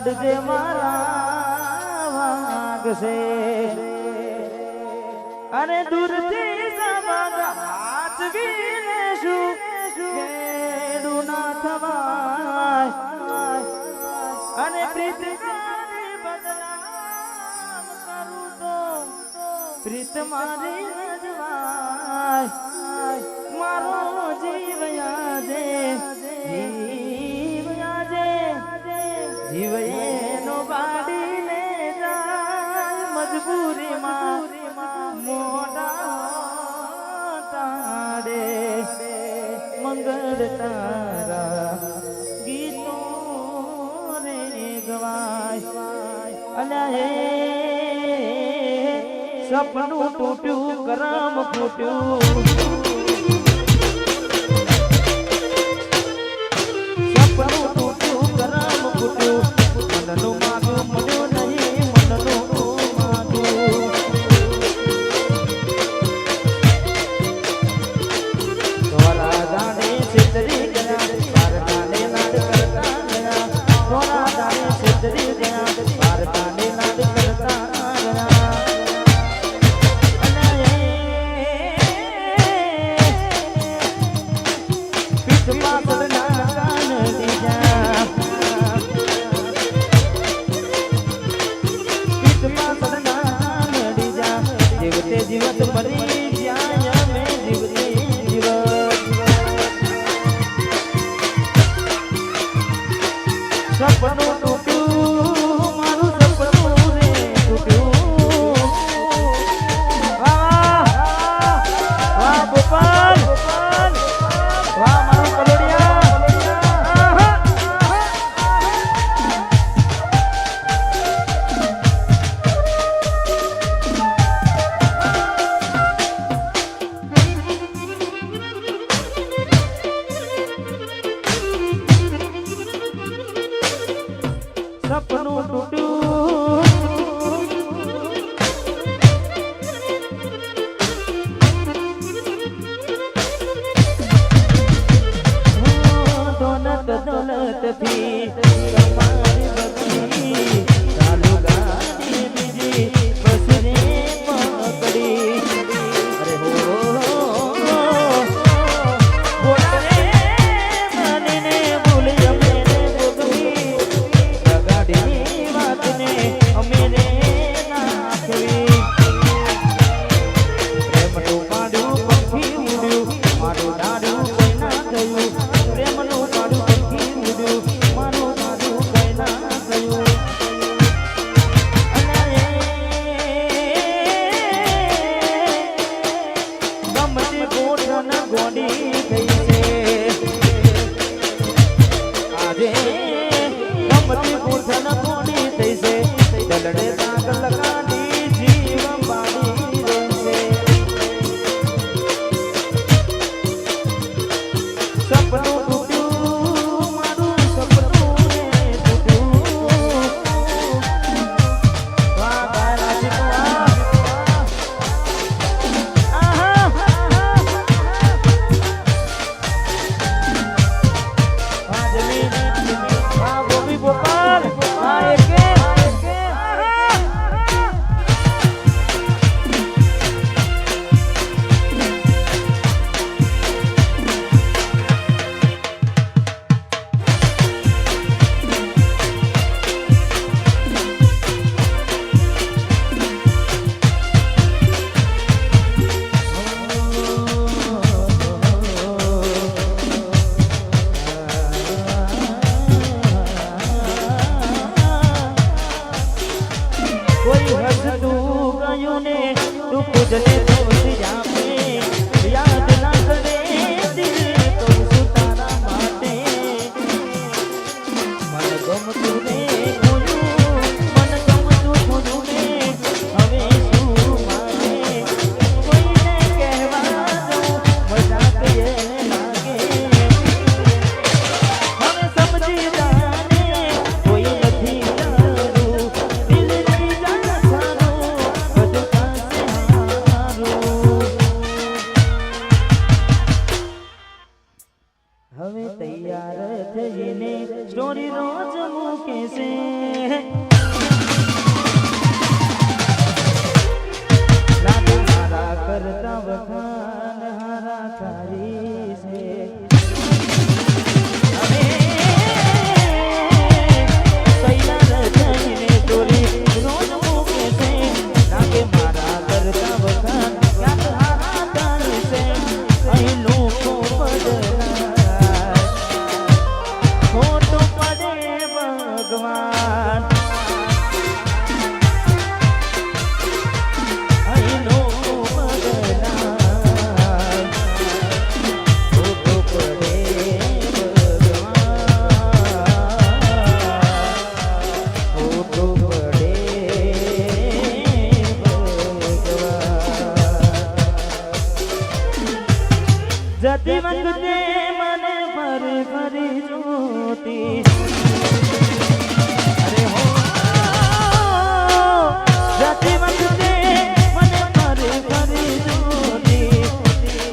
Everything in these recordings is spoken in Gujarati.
કાઢજે મારા વાગશે અને દૂરથી સમાજ હાચવી લેશું કેડું ના થવાય અને પ્રીત મારી બદનામ કરું તો પ્રીત મારી રજવાય મારો જીવ યાદે જીવ એનો બાડીને જાય મજબૂરીમાં મોઢા તાડે મંગળ તારા ગીતો રે ગવાય અલ્યા સપનું તૂટ્યું કરમ ફૂટ્યું મનનું માગું મળ્યું નહીં મનનું માગું થોડા દાડે સિદ્ધરી ગયા બાર દાડે નાડ કરતા ગયા થોડા દાડે સિદ્ધરી ગયા બાર દાડે નાડ કરતા ગયા પીઠ પાછળ ના કાન દીજા જીવત મરી જાય અમે જીવતી જીવત સપનું તૂટ્યું મારું સપનું રે તૂટ્યું વાહ વાહ ગોપાલ વાહ મારું કલોડિયા સપનું તૂટ્યું દોલત દોલત થી તમારી બગડી ચાલુ ગાડી બીજી બસ રે પકડી અરે હો જતી વખતે મને ફરી ફરી જોતી અરે હો જતી વખતે મને ફરી ફરી જોતી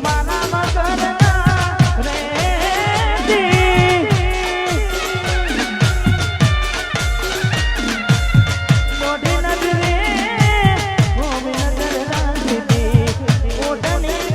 મારા મગરના રેતી મોઢી નજરે હોમી નજર રાખતી ઓઢણી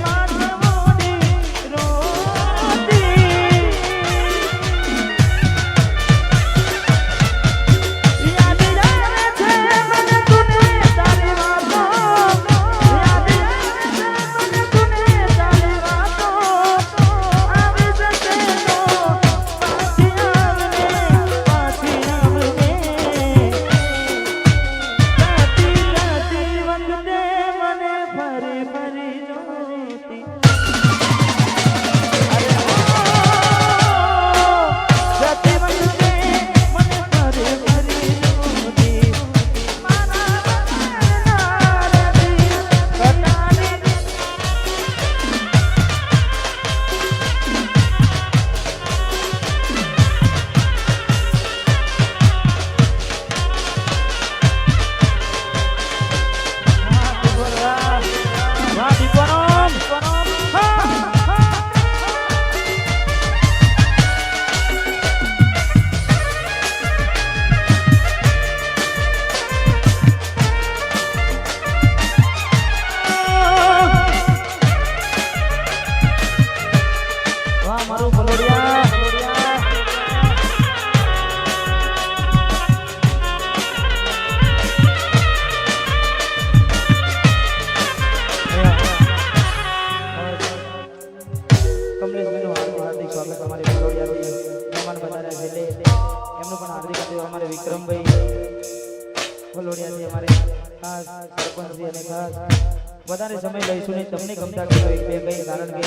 વધારે સમય લઈશું નહીં તમને ગમતા કે એક બે ભાઈ કારણ કે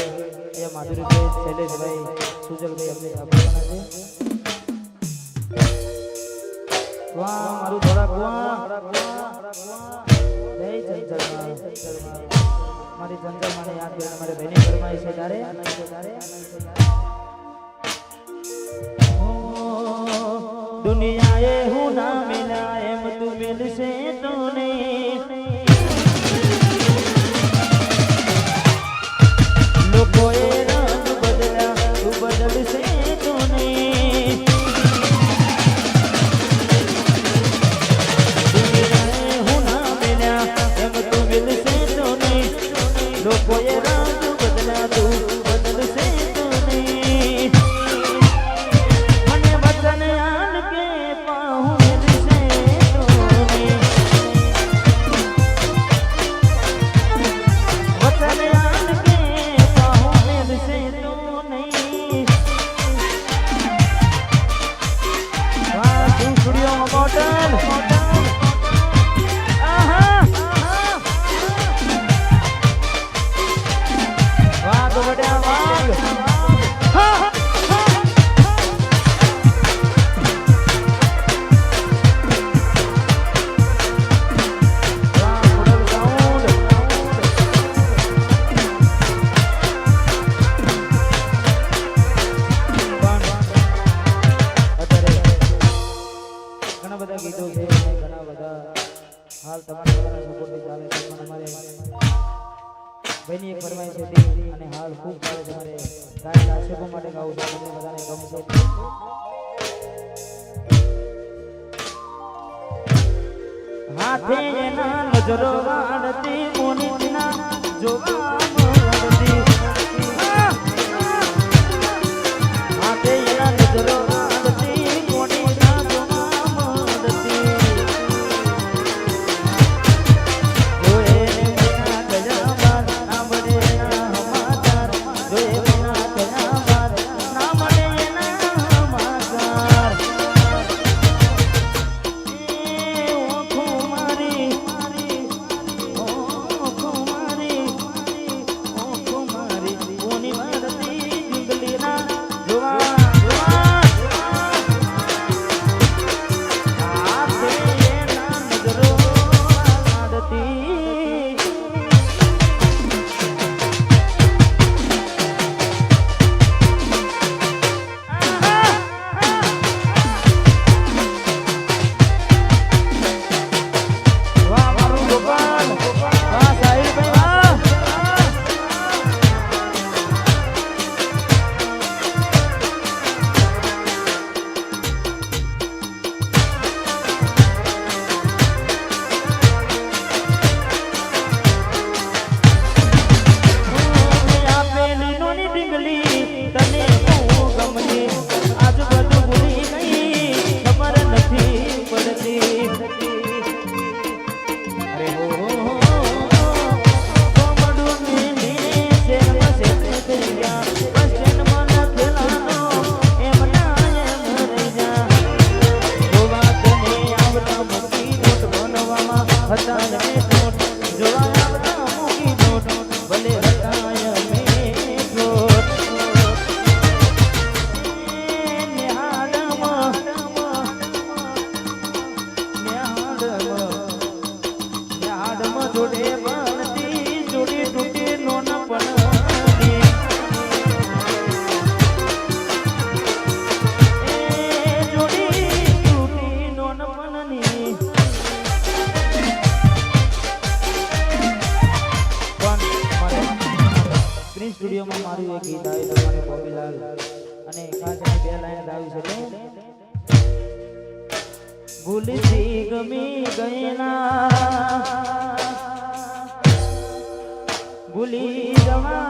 એ માધુરીભાઈ શૈલેષભાઈ સુજલભાઈ અમને આપવાના છે વાહ મારું થોડા વાહ જય ચંચલ મારી ચંચલ મને યાદ કરીને મારે બહેની ફરમાઈ છે તારે દુનિયાએ હું ના મિલા એમ તું મિલશે તો નહીં લોકોએ રંગ બદલ્યા તું બદલશે તો નહીં દુનિયાએ હું ના મિલ્યા એમ તું મિલશે તો નહીં લોકોએ રંગ બદલ્યા તું બદલશે તો નહીં મને વચન આલ કે પાહું મિલશે તો નહીં વચન આલ કે પાહું મિલશે તો નહીં વાહ તું સ્ટુડિયો મોટલ વાહ તો બડા વાહ ગીતો છે ઘણા બધા હાલ તમારા બધાના સપોર્ટથી ચાલે છે પણ અમારે ભાઈની એક ફરમાઈશ હતી અને હાલ ખૂબ ચાલે છે મારે ગાયેલા આક્ષેપો માટે ગાવું છે તમને બધાને ગમશે હાથે એના નજરો વાળતી મોનીના જોવા મળતી હાથે એના નજરો વાળતી મોનીના મિની સ્ટુડિયોમાં મારું એક ગીત આવે તમારે બોબીલાલ અને ખાસ એની બે લાઈન ગાવી છે કે ભૂલથી ગમી ગયેલા ભૂલી જવા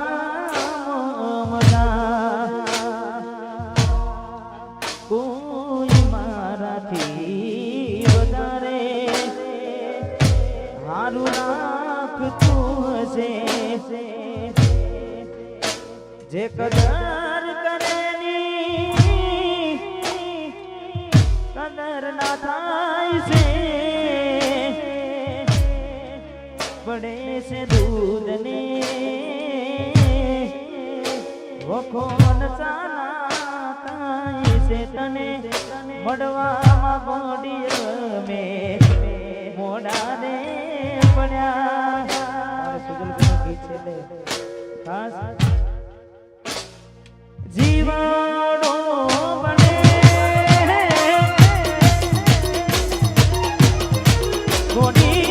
કોઈ મારાથી વધારે હારું રાખતું હશે જે કદર કરેની કદર ના થાય છે પડે છે દૂધને વખોન ચાલા થાય છે તને મળવામાં ગોડીએ મેં મોડા દે પડ્યા સુજલ ગીત છે ખાસ જીવાડો બને ગોડી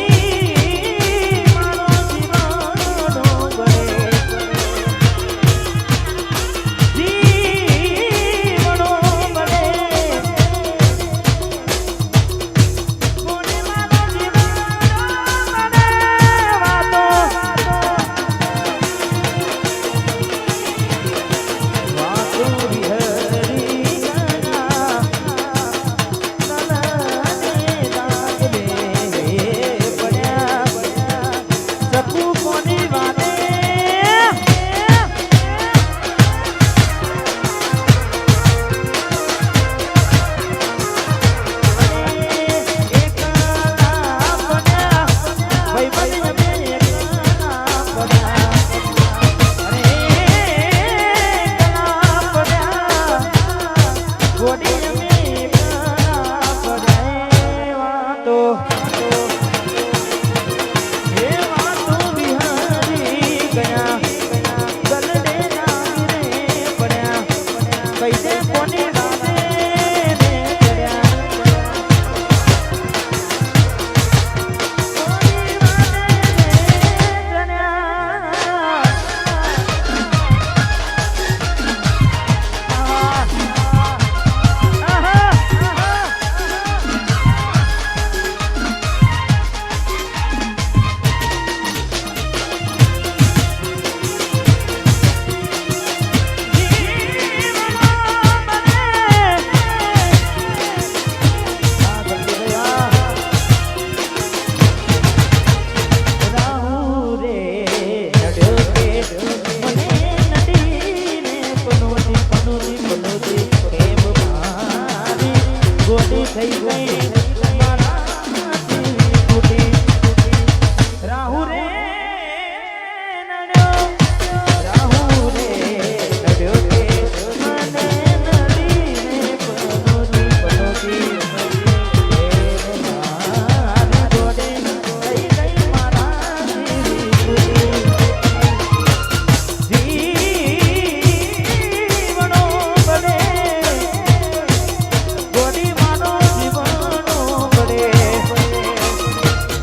મારો જીવાડો બને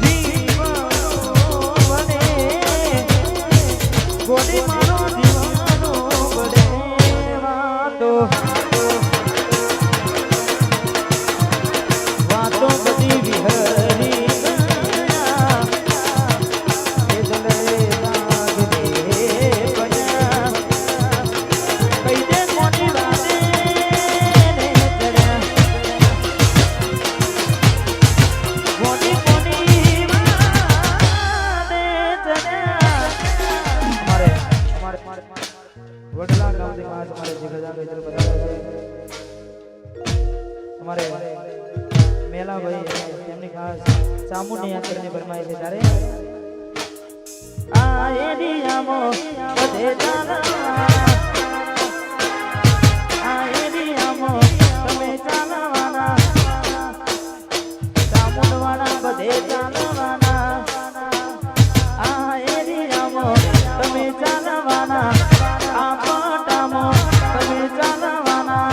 જીવાડો બને ગોડી મારો જીવાડો બને વાતો મેલા ભાઈ તેમની ખાસ સામુને યાદ કરીને ફરમાય છે તારે આ એરિયામો બધે ચાલવા આ એરિયામો તમે ચાલવાના સામુનવાળા બધે ચાલવાના આ એરિયામો તમે ચાલવાના આ પાટામો તમે ચાલવાના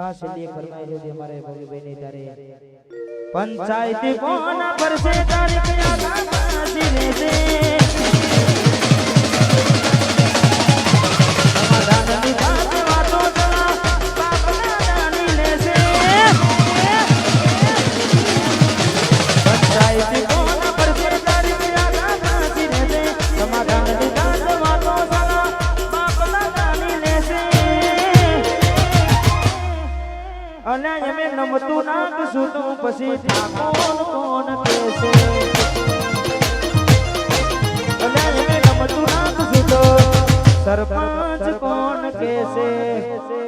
ખાસ એટલે ફરમાયેલું છે મારે ભગીભાઈ ની તારે પંચાયતી કોણ ભરશે તારી કયા કાશી રહેશે સમાધાનની વાત વાતો ચલા બાપના નાની લેશે પંચાયતી કોણ ભરશે તારી કયા કાશી રહેશે સમાધાનની વાત વાતો ચલા બાપના નાની લેશે અને એમે નમતું નાખશું તો પછી ઠાકોર કોણ કહેશે અને એમે નમતું નાખશું તો સરપંચ કોણ કહેશે